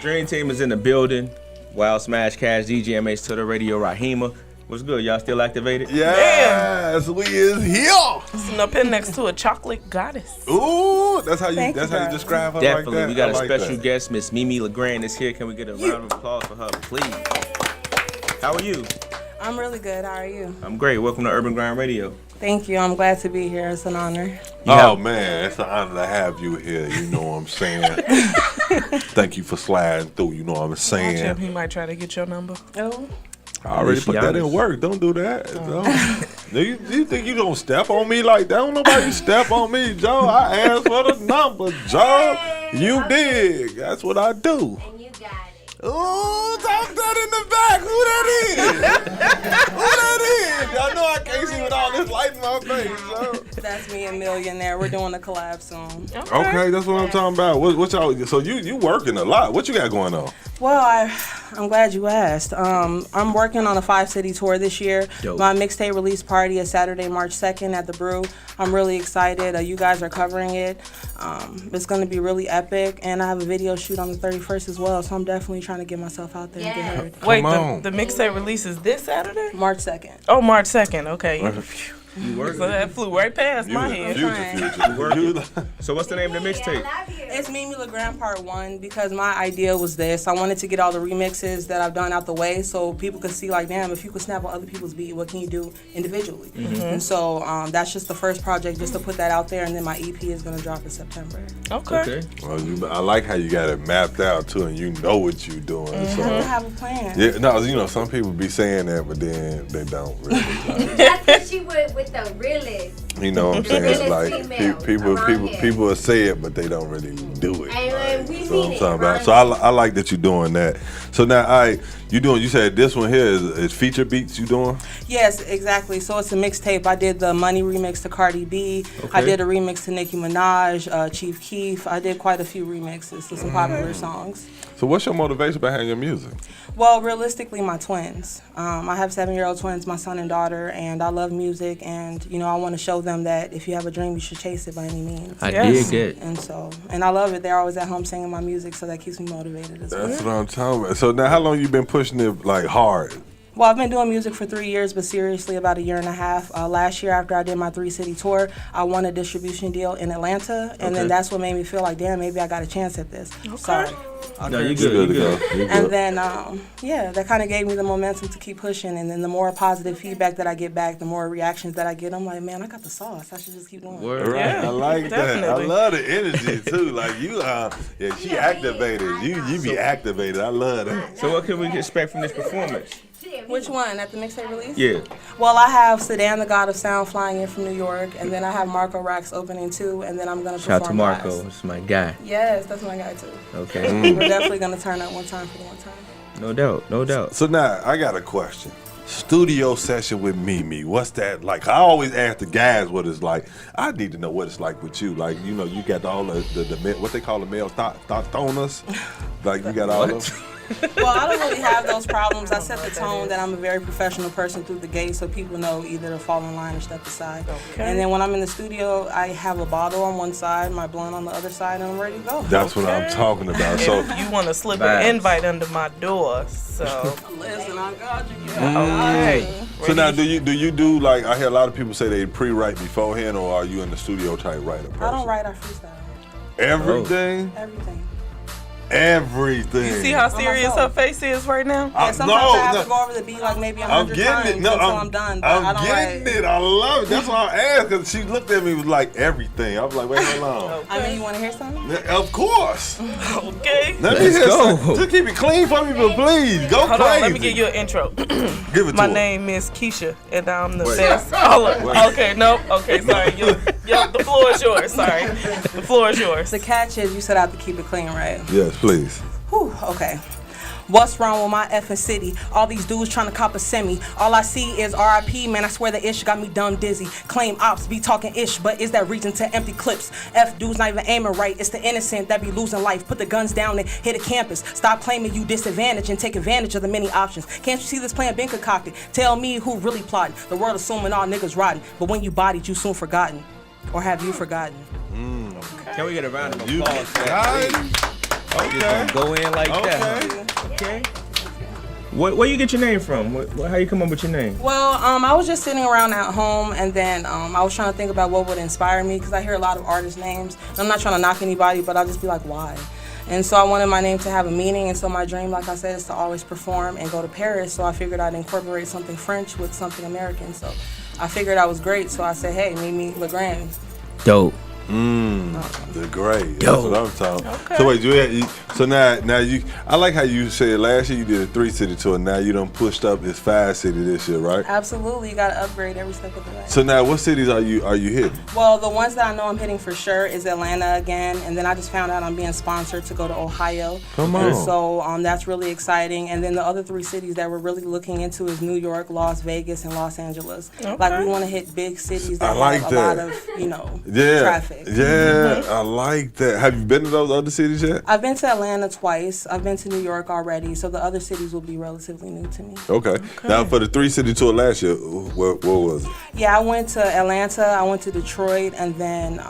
Dream Team is in the building. Wild Smash Cash, DJ MH to the radio, Rahima. What's good? Y'all still activated? Yes, we is here. Sitting up here next to a chocolate goddess. Ooh, that's how you describe her. Definitely. Like that? We got a like special that. guest, Miss Mimi LeGrand is here. Can we get a round of applause for her, please? How are you? I'm really good. How are you? I'm great. Welcome to Urban Grind Radio. Thank you. I'm glad to be here. It's an honor. Man, it's an honor to have you here. You know what I'm saying? Thank you for sliding through. You know what I'm saying? Watch him. He might try to get your number. Oh. I already put that in work. Don't do that. You think you gonna step on me like that? Don't nobody step on me, Joe. I asked for the number, Joe. You dig. That's what I do. And you got it. Ooh, talk that in the back. Who that is? Who that is? Y'all know I can't see with all this light in my face, Joe. That's me and Millionaire. We're doing a collab soon. Okay, that's what I'm talking about. What y'all? So you working a lot. What you got going on? Well, I'm glad you asked. I'm working on a 5-city tour this year. Dope. My mixtape release party is Saturday, March 2nd at the Brew. I'm really excited. You guys are covering it. It's going to be really epic, and I have a video shoot on the 31st as well, so I'm definitely trying to get myself out there and get heard. Wait, on. the mixtape release is this Saturday? March 2nd. Oh, March 2nd. Okay. You working? So that flew right past my head. Future. So what's the name of the mixtape? It's Mimi LeGrand Part 1 because my idea was this. I wanted to get all the remixes that I've done out the way so people could see, like, damn, if you could snap on other people's beat, what can you do individually? Mm-hmm. And so that's just the first project, just to put that out there, and then my EP is going to drop in September. Okay. Well, I like how you got it mapped out too, and you know what you're doing. So. I have a plan. Yeah, no, you know, some people be saying that, but then they don't really. That's what she would with the realest. You know what I'm saying? It's like female people will say it, but they don't really do it. And we So I'm mean it, talking about. right? So I like that you're doing that. So now, you said this one here is feature beats you doing? Yes, exactly. So it's a mixtape. I did the Money remix to Cardi B. Okay. I did a remix to Nicki Minaj, Chief Keef. I did quite a few remixes to some popular songs. So what's your motivation behind your music? Well, realistically, my twins. I have 7-year-old twins, my son and daughter, and I love music. And, you know, I want to show them that if you have a dream, you should chase it by any means. I Yes. dig that. And so, and I love it. They're always at home singing my music, so that keeps me motivated as well. That's what I'm talking about. So now, how long you been pushing it like hard? Well, I've been doing music for 3 years, but seriously about 1.5 years. Last year, after I did my 3-city tour, I won a distribution deal in Atlanta, and then that's what made me feel like, damn, maybe I got a chance at this. Sorry. No, you good. You good. And then, that kind of gave me the momentum to keep pushing. And then the more positive feedback that I get back, the more reactions that I get, I'm like, man, I got the sauce. I should just keep going. Word. Right, Yeah, I like definitely. that. I love the energy too. Like you, she activated. You be activated. I love that. So what can we expect from this performance? Which one? At the mixtape release? Yeah. Well, I have Sedan, the God of Sound, flying in from New York. And then I have Marco Rax opening too. And then I'm going to perform Shout out to Marco. last. It's my guy. Yes, that's my guy too. Okay. We're definitely going to turn up one time for the one time. No doubt. No doubt. So now I got a question. Studio session with Mimi. What's that like? I always ask the guys what it's like. I need to know what it's like with you. Like, you know, you got all the what they call the male thought-stoners. Like you got all of them. Well, I don't really have those problems. I set the tone that I'm a very professional person through the gate, so people know either to fall in line or step aside. Okay. And then when I'm in the studio, I have a bottle on one side, my blunt on the other side, and I'm ready to go. That's what I'm talking about. So If you want to slip Vibes. an invite under my door, so. Listen, I got you. Hey. so now do you do like I hear a lot of people say they pre-write beforehand, or are you in the studio type writer person? I don't write, I freestyle. Everything. Everything. Everything. You see how serious her face is right now? Yeah, sometimes I have to go over the beat like maybe 100 times until I'm done, but I I'm don't getting write. it. I love it. That's why I asked, because she looked at me with like everything. I was like, wait, hold on. I mean, you want to hear something? Of course. Okay. Let me Let's hear go. some. Just keep it clean for me, but please go Hold crazy. on, let me give you an intro. Give it My to her. name is Keisha, and I'm the Wait. best. Okay, nope. Okay, sorry. The floor is yours. Sorry. The floor is yours. The catch is you said I have to keep it clean, right? Yes, please. Whew, okay. What's wrong with my effing city? All these dudes trying to cop a semi. All I see is RIP, man, I swear the ish got me dumb dizzy. Claim ops be talking ish, but is that reason to empty clips? F dudes not even aiming right, it's the innocent that be losing life. Put the guns down and hit a campus. Stop claiming you disadvantage and take advantage of the many options. Can't you see this plan been concocted? Tell me who really plotting. The world assuming all niggas rotten, but when you bodied, you soon forgotten. Or have you forgotten? Can we get a round of You applause? got it. Just gonna go in like that. Okay. Where you get your name from? How you come up with your name? Well, I was just sitting around at home, and then I was trying to think about what would inspire me, because I hear a lot of artist names. I'm not trying to knock anybody, but I'll just be like, why? And so I wanted my name to have a meaning, and so my dream, like I said, is to always perform and go to Paris. So I figured I'd incorporate something French with something American. So I figured I was great, so I said, hey, Mimi Legrand. Dope. The great. That's what I'm talking. Okay. So wait, so now you. I like how you said last year you did a 3-city tour. Now you done pushed up this 5-city this year, right? Absolutely, you gotta upgrade every step of the way. So now, what cities are you hitting? Well, the ones that I know I'm hitting for sure is Atlanta again, and then I just found out I'm being sponsored to go to Ohio. Come on. And so that's really exciting. And then the other 3 cities that we're really looking into is New York, Las Vegas, and Los Angeles. Okay. Like we want to hit big cities that like have a lot of traffic. Yeah, I like that. Have you been to those other cities yet? I've been to Atlanta twice. I've been to New York already, so the other cities will be relatively new to me. Okay. Now for the 3-city tour last year, what was it? Yeah, I went to Atlanta, I went to Detroit, and then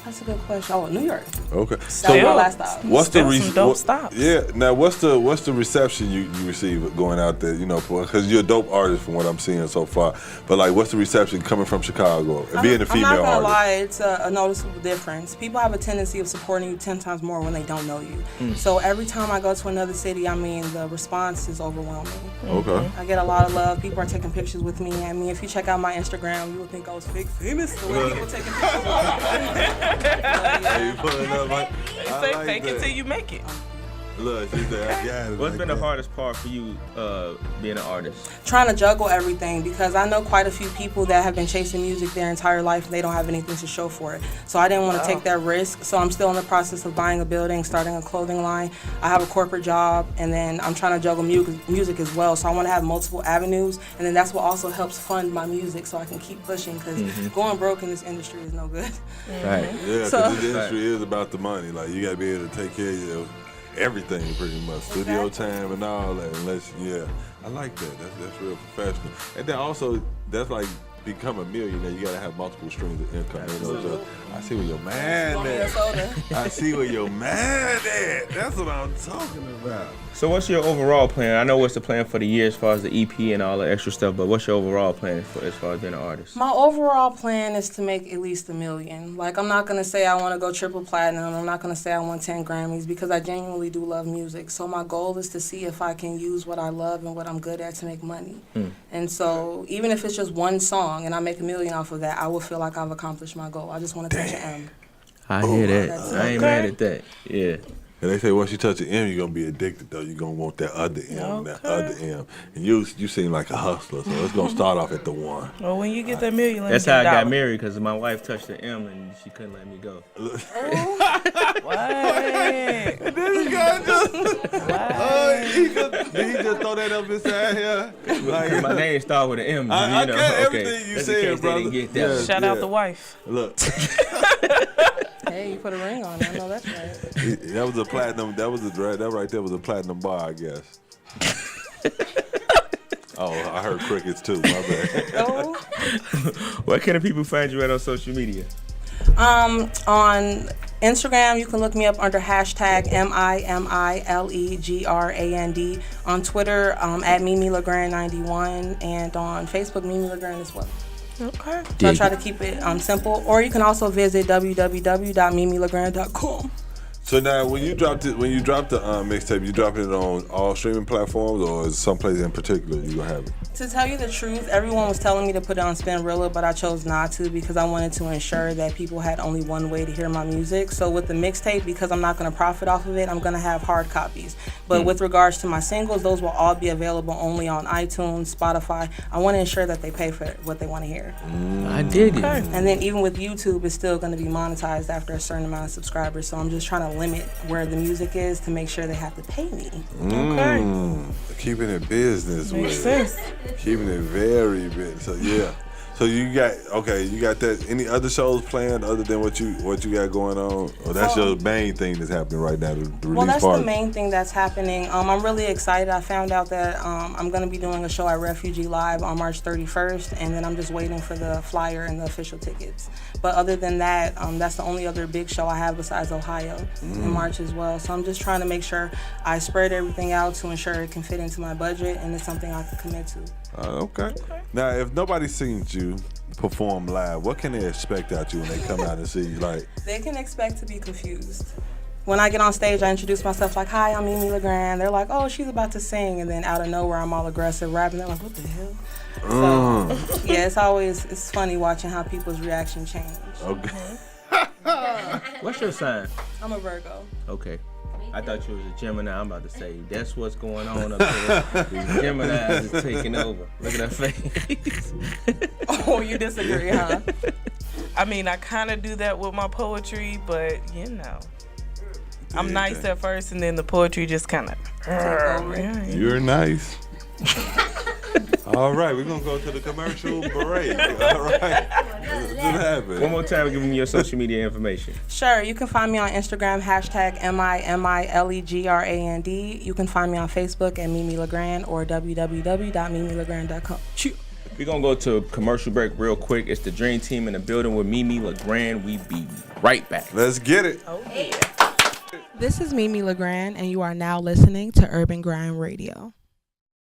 that's a good question. Oh, New York. Okay. That was my last stop. What's the some dope stops. Yeah. Now, what's the reception you receive going out there? You know, because you're a dope artist from what I'm seeing so far. But like, what's the reception coming from Chicago and being a female artist? I'm not gonna lie, artist? it's a noticeable difference. People have a tendency of supporting you 10 times more when they don't know you. So every time I go to another city, I mean, the response is overwhelming. Okay. I get a lot of love. People are taking pictures with me. I mean, if you check out my Instagram, you would think I was fake famous the way people taking pictures with me. You pulling up like, I Say like fake it that. till you make it. Look, she said, I got it. What's like been that. the hardest part for you being an artist? Trying to juggle everything, because I know quite a few people that have been chasing music their entire life and they don't have anything to show for it. So I didn't want to take that risk. So I'm still in the process of buying a building, starting a clothing line. I have a corporate job, and then I'm trying to juggle music as well. So I want to have multiple avenues, and then that's what also helps fund my music so I can keep pushing, because going broke in this industry is no good. Right. Yeah, because So- this industry is about the money. Like, you got to be able to take care of your everything pretty much. Studio time and all that. I like that. That's real professional. And then also, that's like become a millionaire. You got to have multiple streams of income. You know, so I see where your man at. I see where your man at. That's what I'm talking about. So what's your overall plan? I know what's the plan for the year as far as the EP and all the extra stuff, but what's your overall plan as far as being an artist? My overall plan is to make at least $1 million. Like, I'm not gonna say I want to go triple platinum. I'm not gonna say I want 10 Grammys, because I genuinely do love music. So my goal is to see if I can use what I love and what I'm good at to make money. And so even if it's just one song and I make $1 million off of that, I will feel like I've accomplished my goal. I just want to touch an M. I hear that. I ain't mad at that. Yeah. And they say once you touch an M, you're gonna be addicted though. You're gonna want that other M, that other M. And you seem like a hustler, so it's gonna start off at the 1. Well, when you get that $1 million, That's how I got married, because my wife touched the M and she couldn't let me go. What? This guy just, he just throw that up inside here. Like, My name started with an M. I you know, get okay. everything you Just said, in case brother. They didn't get that. Shout out the wife. Look, Hey, you put a ring on it. I know that's right. that was a platinum. That right there was a platinum bar, I guess. Oh, I heard crickets too. My bad. Oh. Where can the people find you at on social media? On Instagram, you can look me up under hashtag MIMILEGRAND. On Twitter, at Mimi Legrand 91, and on Facebook, Mimi Legrand as well. Okay. So I try to keep it simple. Or you can also visit www.mimilegrand.com. So now, when you dropped the mixtape, you dropping it on all streaming platforms, or is someplace in particular you gonna have it? To tell you the truth, everyone was telling me to put it on Spinrilla, but I chose not to, because I wanted to ensure that people had only one way to hear my music. So with the mixtape, because I'm not going to profit off of it, I'm going to have hard copies. But with regards to my singles, those will all be available only on iTunes, Spotify. I want to ensure that they pay for what they want to hear. I dig it. And then even with YouTube, it's still going to be monetized after a certain amount of subscribers. So I'm just trying to limit where the music is to make sure they have to pay me. Keeping it business Makes with it. sense. Keeping it very business. So yeah. So you got that. Any other shows planned other than what you got going on? Or that's your main thing that's happening right now, the release Well, that's party? the main thing that's happening. I'm really excited. I found out that I'm going to be doing a show at Refugee Live on March 31st, and then I'm just waiting for the flyer and the official tickets. But other than that, that's the only other big show I have besides Ohio in March as well. So I'm just trying to make sure I spread everything out to ensure it can fit into my budget and it's something I can commit to. Okay. Now, if nobody's seen you perform live, what can they expect out you when they come out and see you? Like, They can expect to be confused. When I get on stage, I introduce myself like, "Hi, I'm Mimi LeGrand." They're like, "Oh, she's about to sing," and then out of nowhere, I'm all aggressive rapping. They're like, "What the hell?" So, yeah, it's funny watching how people's reaction change. okay. What's your sign? I'm a Virgo. Okay. I thought you was a Gemini. I'm about to say, that's what's going on up there. These Geminis is taking over. Look at her face. Oh, you disagree, huh? I mean, I kind of do that with my poetry, but you know, I'm nice at first, and then the poetry just kind of. You're nice. All right, we're gonna go to the commercial break. All right, let's have it. One more time, give me your social media information. Sure, you can find me on Instagram, #MIMILEGRAND. You can find me on Facebook at Mimi LeGrand or www.mimilegrand.com. We're going to go to a commercial break real quick. It's the Dream Team in the building with Mimi LeGrand. We be right back. Let's get it. Oh yeah. This is Mimi LeGrand, and you are now listening to Urban Grind Radio.